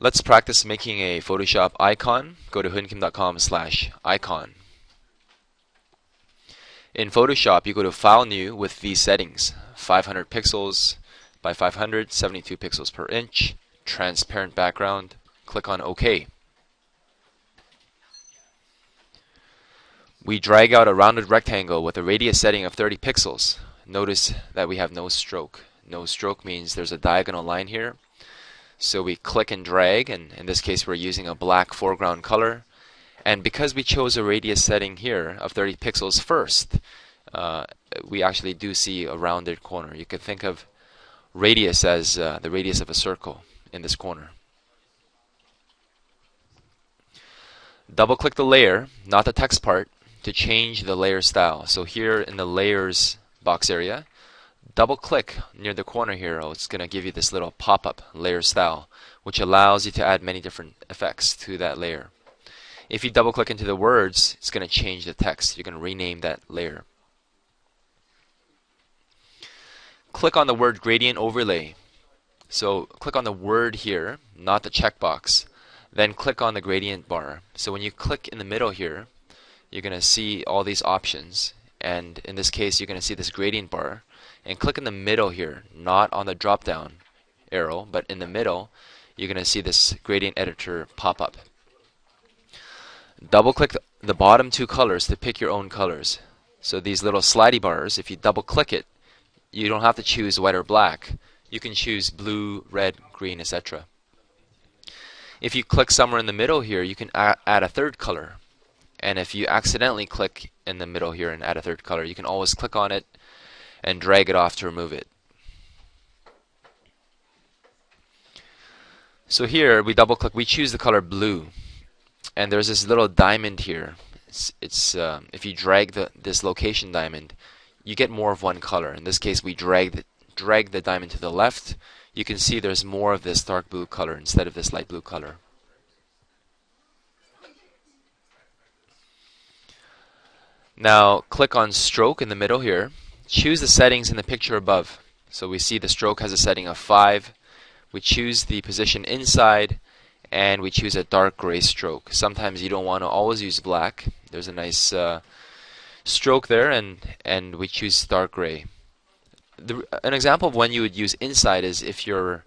Let's practice making a Photoshop icon. Go to hoodandkim.com/icon. In Photoshop, you go to File, New with these settings: 500 pixels by 500, 72 pixels per inch, transparent background. Click on OK. We drag out a rounded rectangle with a radius setting of 30 pixels. Notice that we have no stroke. No stroke means there's a diagonal line here. So we click and drag, and in this case we're using a black foreground color. And because we chose a radius setting here of 30 pixels first, we actually do see a rounded corner. You could think of radius as the radius of a circle in this corner. Double click the layer, not the text part, to change the layer style. So here in the layers box area, double click near the corner here. It's going to give you this little pop-up layer style, which allows you to add many different effects to that layer. If you double click into the words, it's going to change the text. You're going to rename that layer. Click on the word gradient overlay. So click on the word here, not the checkbox. Then click on the gradient bar. So when you click in the middle here, you're going to see all these options. And in this case, you're going to see this gradient bar. And click in the middle here, not on the drop down arrow, but in the middle, you're going to see this gradient editor pop up. Double click the bottom two colors to pick your own colors. So these little slidey bars, if you double click it, you don't have to choose white or black. You can choose blue, red, green, etc. If you click somewhere in the middle here, you can add a third color. And if you accidentally click in the middle here and add a third color, you can always click on it and drag it off to remove it. So here we double click, we choose the color blue, and there's this little diamond here. If you drag this location diamond, you get more of one color. In this case, we drag the diamond to the left. You can see there's more of this dark blue color instead of this light blue color. Now click on stroke in the middle here. Choose the settings in the picture above. So we see the stroke has a setting of 5. We choose the position inside, and we choose a dark gray stroke. Sometimes you don't want to always use black. There's a nice stroke there, and we choose dark gray. An example of when you would use inside is if your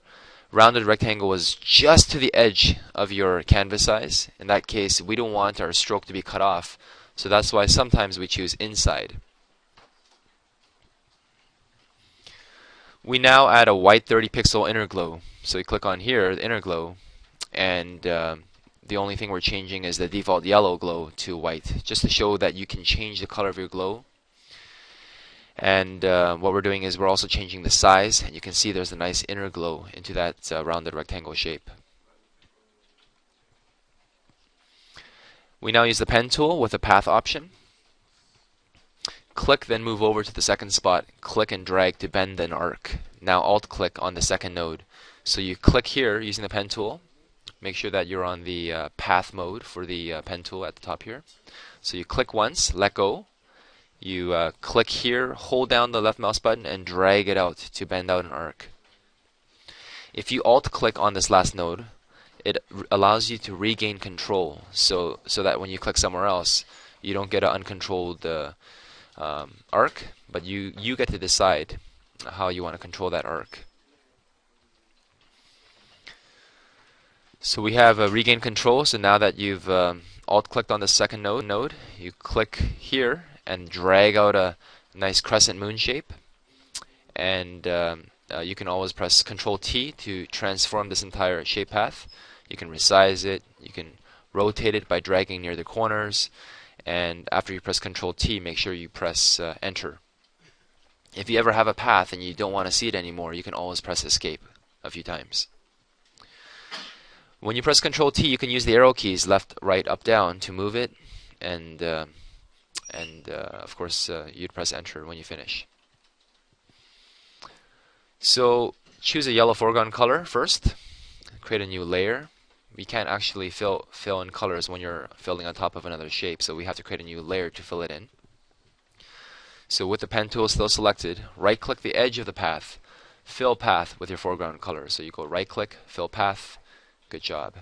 rounded rectangle was just to the edge of your canvas size. In that case, we don't want our stroke to be cut off. So that's why sometimes we choose inside. We now add a white 30 pixel inner glow. So you click on here, the inner glow, and the only thing we're changing is the default yellow glow to white, just to show that you can change the color of your glow. And what we're doing is we're also changing the size, and you can see there's a nice inner glow into that rounded rectangle shape. We now use the pen tool with the path option. Click, then move over to the second spot. Click and drag to bend an arc. Now alt-click on the second node. So you click here using the pen tool. Make sure that you're on the path mode for the pen tool at the top here. So you click once, let go. You click here, hold down the left mouse button, and drag it out to bend out an arc. If you alt-click on this last node, it allows you to regain control. So that when you click somewhere else, you don't get an uncontrolled arc, but you get to decide how you want to control that arc. So we have regain control. So now that you've alt-clicked on the second node, you click here and drag out a nice crescent moon shape. And you can always press Control T to transform this entire shape path. You can resize it. You can rotate it by dragging near the corners. And after you press Control T, make sure you press Enter. If you ever have a path and you don't want to see it anymore, you can always press Escape a few times. When you press Control T, you can use the arrow keys left, right, up, down to move it, and of course you'd press Enter when you finish. So choose a yellow foreground color first. Create a new layer. We can't actually fill in colors when you're filling on top of another shape, so we have to create a new layer to fill it in. So with the pen tool still selected, right-click the edge of the path, fill path with your foreground color. So you go right-click, fill path, Good job.